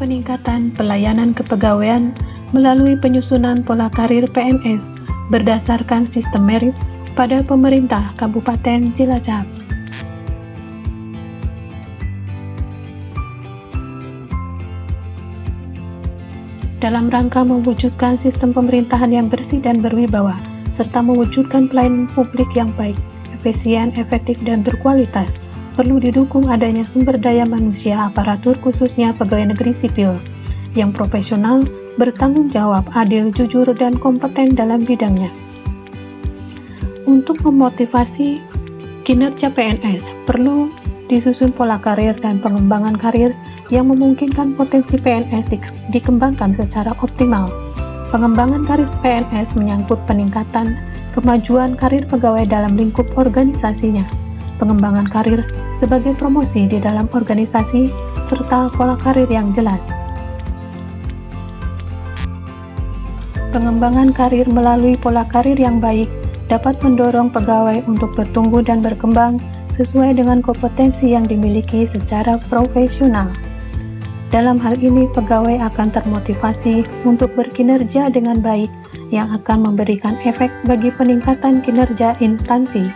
peningkatan pelayanan kepegawaian melalui penyusunan pola karir PNS berdasarkan sistem merit pada pemerintah Kabupaten Cilacap. Dalam rangka mewujudkan sistem pemerintahan yang bersih dan berwibawa, serta mewujudkan pelayanan publik yang baik, efisien, efektif, dan berkualitas, perlu didukung adanya sumber daya manusia aparatur khususnya pegawai negeri sipil yang profesional, bertanggung jawab, adil, jujur, dan kompeten dalam bidangnya. Untuk memotivasi kinerja PNS, perlu disusun pola karir dan pengembangan karir yang memungkinkan potensi PNS dikembangkan secara optimal. Pengembangan karir PNS menyangkut peningkatan kemajuan karir pegawai dalam lingkup organisasinya, pengembangan karir sebagai promosi di dalam organisasi, serta pola karir yang jelas. Pengembangan karir melalui pola karir yang baik dapat mendorong pegawai untuk bertumbuh dan berkembang sesuai dengan kompetensi yang dimiliki secara profesional. Dalam hal ini, pegawai akan termotivasi untuk berkinerja dengan baik yang akan memberikan efek bagi peningkatan kinerja instansi.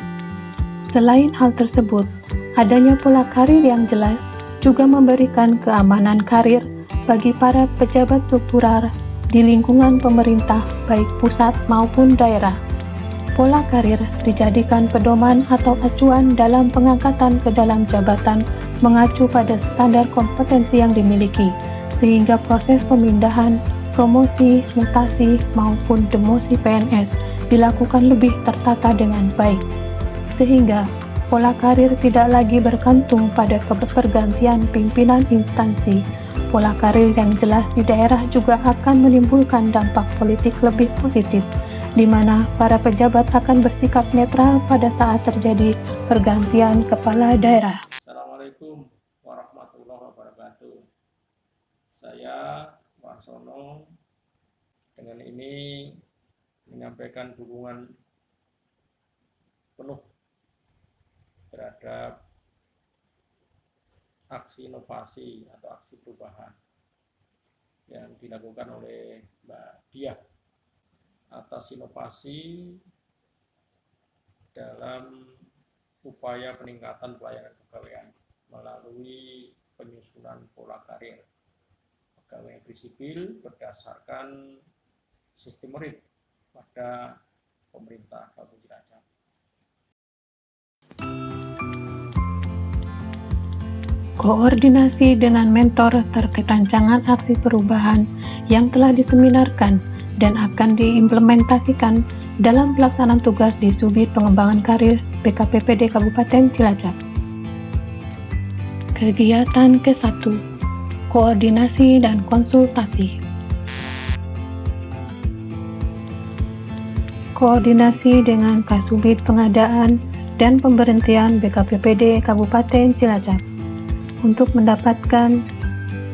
Selain hal tersebut, adanya pola karir yang jelas juga memberikan keamanan karir bagi para pejabat struktural di lingkungan pemerintah baik pusat maupun daerah. Pola karir dijadikan pedoman atau acuan dalam pengangkatan ke dalam jabatan mengacu pada standar kompetensi yang dimiliki, sehingga proses pemindahan, promosi, mutasi, maupun demosi PNS dilakukan lebih tertata dengan baik. Sehingga pola karir tidak lagi bergantung pada pergantian pimpinan instansi. Pola karir yang jelas di daerah juga akan menimbulkan dampak politik lebih positif, di mana para pejabat akan bersikap netral pada saat terjadi pergantian kepala daerah. Assalamualaikum warahmatullahi wabarakatuh. Saya Warsono dengan ini menyampaikan dukungan penuh terhadap aksi inovasi atau aksi perubahan yang dilakukan oleh Mbak Diah atas inovasi dalam upaya peningkatan pelayanan kepegawaian melalui penyusunan pola karir pegawai negeri sipil berdasarkan sistem merit pada pemerintah Kabupaten Cilacap. Koordinasi dengan mentor terkait rancangan aksi perubahan yang telah diseminarkan dan akan diimplementasikan dalam pelaksanaan tugas di Subdit Pengembangan Karir BKPPD Kabupaten Cilacap. Kegiatan ke-1, koordinasi dan konsultasi. Koordinasi dengan Kasubdit Pengadaan dan Pemberhentian BKPPD Kabupaten Cilacap untuk mendapatkan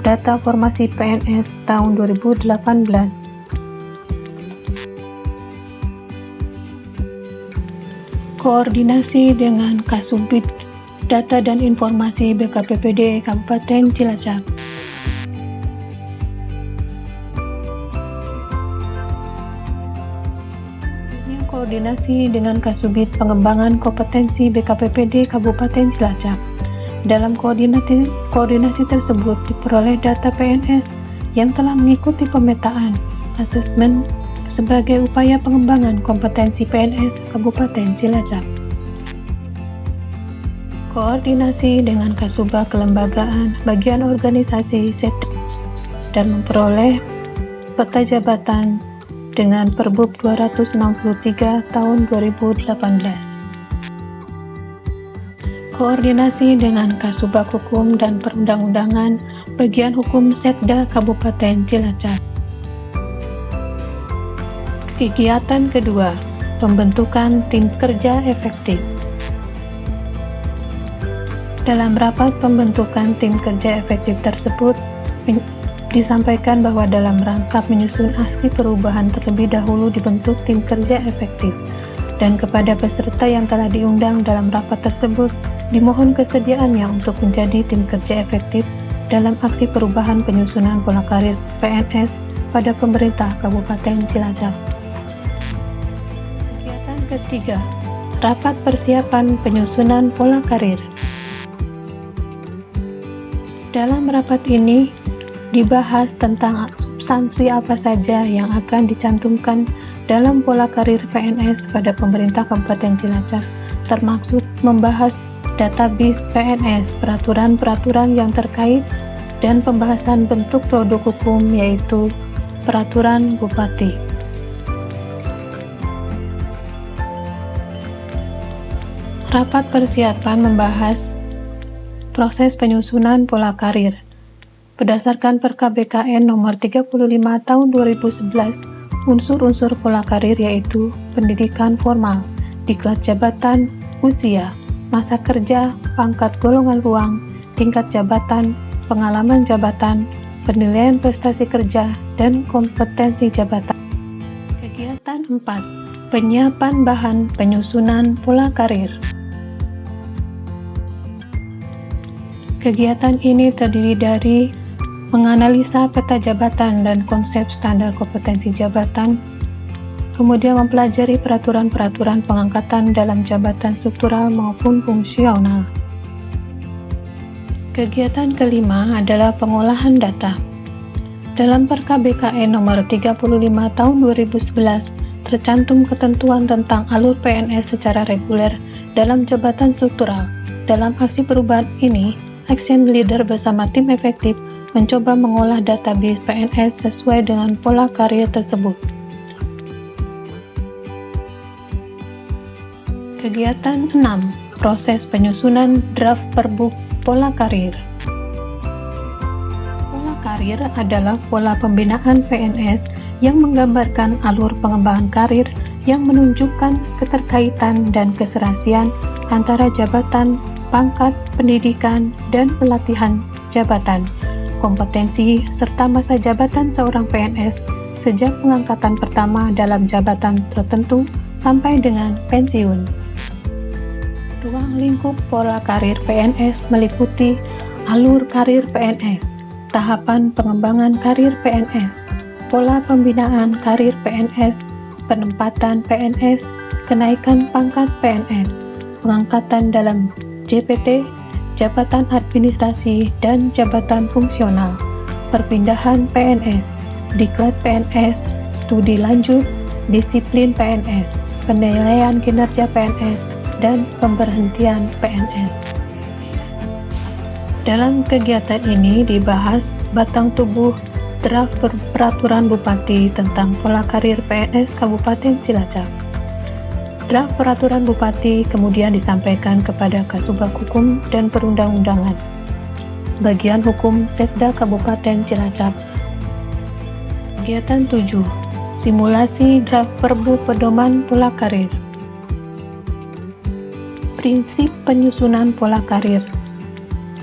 data formasi PNS tahun 2018. Koordinasi dengan Kasubdit Data dan Informasi BKPPD Kabupaten Cilacap. Koordinasi dengan Kasubdit Pengembangan Kompetensi BKPPD Kabupaten Cilacap. Dalam koordinasi tersebut diperoleh data PNS yang telah mengikuti pemetaan, asesmen sebagai upaya pengembangan kompetensi PNS Kabupaten Cilacap. Koordinasi dengan Kasubag Kelembagaan Bagian Organisasi Setda dan memperoleh peta jabatan dengan Perbup 263 tahun 2018. Koordinasi dengan Kasubag Hukum dan Perundang-undangan Bagian Hukum Setda Kabupaten Cilacap. Kegiatan kedua, pembentukan tim kerja efektif. Dalam rapat pembentukan tim kerja efektif tersebut, disampaikan bahwa dalam rangka menyusun aksi perubahan terlebih dahulu dibentuk tim kerja efektif, dan kepada peserta yang telah diundang dalam rapat tersebut, dimohon kesediaannya untuk menjadi tim kerja efektif dalam aksi perubahan penyusunan pola karir PNS pada pemerintah Kabupaten Cilacap. Kegiatan ketiga, rapat persiapan penyusunan pola karir. Dalam rapat ini dibahas tentang substansi apa saja yang akan dicantumkan dalam pola karir PNS pada pemerintah Kabupaten Cilacap, termasuk membahas database PNS, peraturan-peraturan yang terkait, dan pembahasan bentuk produk hukum yaitu Peraturan Bupati. Rapat persiapan membahas proses penyusunan pola karir. Berdasarkan Perkab BKN nomor 35 tahun 2011, unsur-unsur pola karir yaitu pendidikan formal, diklat jabatan, usia, masa kerja, pangkat golongan ruang, tingkat jabatan, pengalaman jabatan, penilaian prestasi kerja, dan kompetensi jabatan. Kegiatan 4. Penyiapan bahan penyusunan pola karir. Kegiatan ini terdiri dari menganalisa peta jabatan dan konsep standar kompetensi jabatan, kemudian mempelajari peraturan-peraturan pengangkatan dalam jabatan struktural maupun fungsional. Kegiatan kelima adalah pengolahan data. Dalam Perkab BKN nomor 35 tahun 2011 tercantum ketentuan tentang alur PNS secara reguler dalam jabatan struktural. Dalam aksi perubahan ini, Action Leader bersama tim efektif mencoba mengolah database PNS sesuai dengan pola karir tersebut. Kegiatan 6. Proses penyusunan draft perbuk pola karir. Pola karir adalah pola pembinaan PNS yang menggambarkan alur pengembangan karir yang menunjukkan keterkaitan dan keserasian antara jabatan, pangkat, pendidikan, dan pelatihan jabatan, kompetensi, serta masa jabatan seorang PNS sejak pengangkatan pertama dalam jabatan tertentu sampai dengan pensiun. Ruang lingkup pola karir PNS meliputi alur karir PNS, tahapan pengembangan karir PNS, pola pembinaan karir PNS, penempatan PNS, kenaikan pangkat PNS, pengangkatan dalam JPT, jabatan administrasi, dan jabatan fungsional, perpindahan PNS, diklat PNS, studi lanjut, disiplin PNS, penilaian kinerja PNS, dan pemberhentian PNS. Dalam kegiatan ini dibahas batang tubuh draft peraturan Bupati tentang pola karir PNS Kabupaten Cilacap. Draft peraturan Bupati kemudian disampaikan kepada Kasubag Hukum dan Perundang-undangan, Sebagian Hukum Setda Kabupaten Cilacap. Kegiatan 7. Simulasi draft Perbu Pedoman Pola Karir. Prinsip penyusunan pola karir.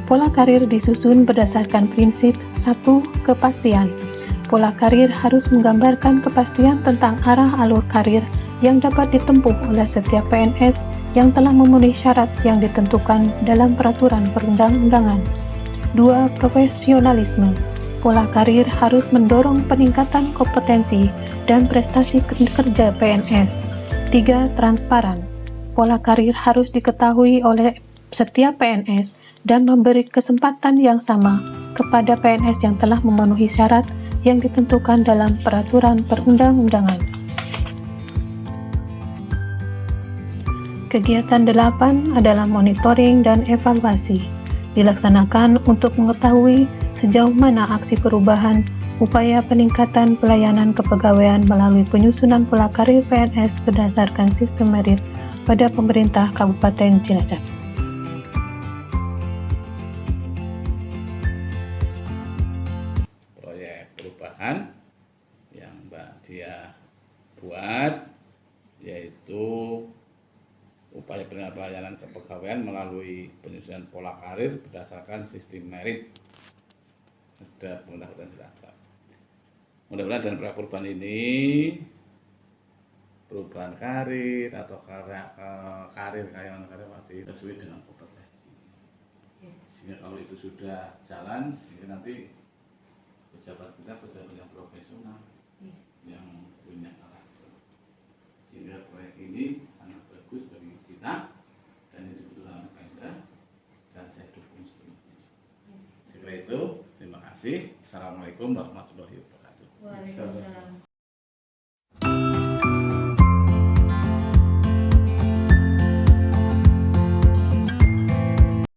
Pola karir disusun berdasarkan prinsip 1. Kepastian. Pola karir harus menggambarkan kepastian tentang arah alur karir yang dapat ditempuh oleh setiap PNS yang telah memenuhi syarat yang ditentukan dalam peraturan perundang-undangan. 2. Profesionalisme. Pola karir harus mendorong peningkatan kompetensi dan prestasi kerja PNS. 3. Transparan. Pola karir harus diketahui oleh setiap PNS dan memberi kesempatan yang sama kepada PNS yang telah memenuhi syarat yang ditentukan dalam peraturan perundang-undangan. Kegiatan 8 adalah monitoring dan evaluasi. Dilaksanakan untuk mengetahui sejauh mana aksi perubahan, upaya peningkatan pelayanan kepegawaian melalui penyusunan pola karir PNS berdasarkan sistem merit pada pemerintah Kabupaten Cilacap. Proyek perubahan yang Mbak Dia buat yaitu upaya peningkatan pelayanan kepegawaian melalui penyusunan pola karir berdasarkan sistem merit ada pemerintah Cilacap. Mudah-mudahan dengan proyek perubahan ini, perubahan karir atau karir karyawan sesuai dengan kompetensi. Sehingga kalau itu sudah jalan, sehingga nanti pejabat kita pejabat yang profesional, yang punya karakter. Sehingga proyek ini sangat bagus bagi kita dan ini dibutuhkan oleh Pemda dan saya dukung sepenuhnya. Setelah itu, terima kasih. Assalamualaikum warahmatullahi wabarakatuh. Waalaikumsalam.